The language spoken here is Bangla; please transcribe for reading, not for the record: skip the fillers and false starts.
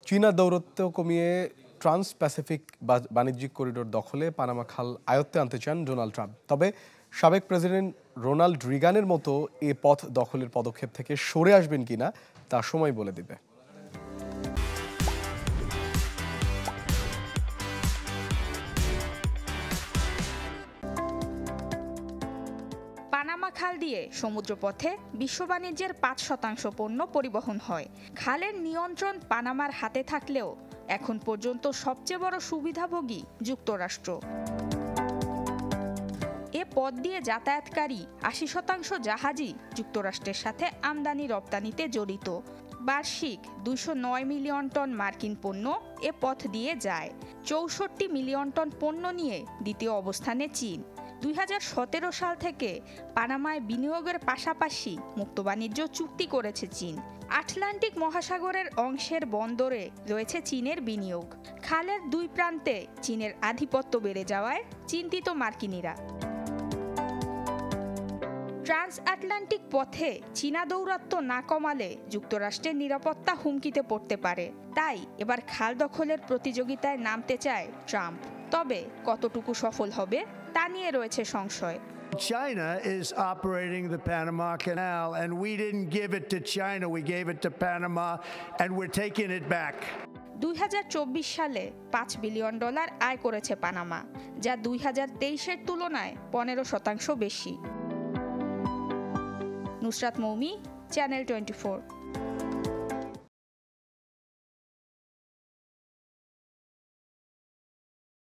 চীনা দৌরত্ব কমিয়ে ট্রান্স প্যাসিফিক বাণিজ্যিক করিডোর দখলে পানামা খাল আয়ত্তে আনতে চান ডোনাল্ড ট্রাম্প। তবে সাবেক প্রেসিডেন্ট রোনাল্ড রিগানের মতো এ পথ দখলের পদক্ষেপ থেকে সরে আসবেন কিনা তা সময় বলে দেবে। পানামা খাল দিয়ে সমুদ্রপথে বিশ্ব বাণিজ্যের ৫% পণ্য পরিবহন হয়। খালের নিয়ন্ত্রণ পানামার হাতে থাকলেও এখন পর্যন্ত সবচেয়ে বড় সুবিধাভোগী যুক্তরাষ্ট্র। এ পথ দিয়ে যাতায়াতকারী ৮০% জাহাজই যুক্তরাষ্ট্রের সাথে আমদানি রপ্তানিতে জড়িত। বার্ষিক ২০৯ মিলিয়ন টন মার্কিন পণ্য এ পথ দিয়ে যায়। ৬৪ মিলিয়ন টন পণ্য নিয়ে দ্বিতীয় অবস্থানে চীন। ২০১৭ সাল থেকে পানামায় বিনিয়োগের পাশাপাশি মুক্ত বাণিজ্য চুক্তি করেছে চীন। আটলান্টিক মহাসাগরের অংশের বন্দরে রয়েছে চীনের বিনিয়োগ। খালের দুই প্রান্তে চীনের আধিপত্য বেড়ে যাওয়ায় চিন্তিত মার্কিনিরা। ট্রান্স আটলান্টিক পথে চীনা দৌরাত্ম্য না কমালে যুক্তরাষ্ট্রের নিরাপত্তা হুমকিতে পড়তে পারে। তাই এবার খাল দখলের প্রতিযোগিতায় নামতে চায় ট্রাম্প। তবে কতটুকু সফল হবে তা নিয়ে রয়েছে সংশয়। China is operating the Panama Canal, and we didn't give it to China. We gave it to Panama, and we're taking it back. ২০২৪ সালে $5 বিলিয়ন আয় করেছে পানামা, যা ২০২৩-এর তুলনায় 15% বেশি। নুসরাত মৌমি, চ্যানেল 24।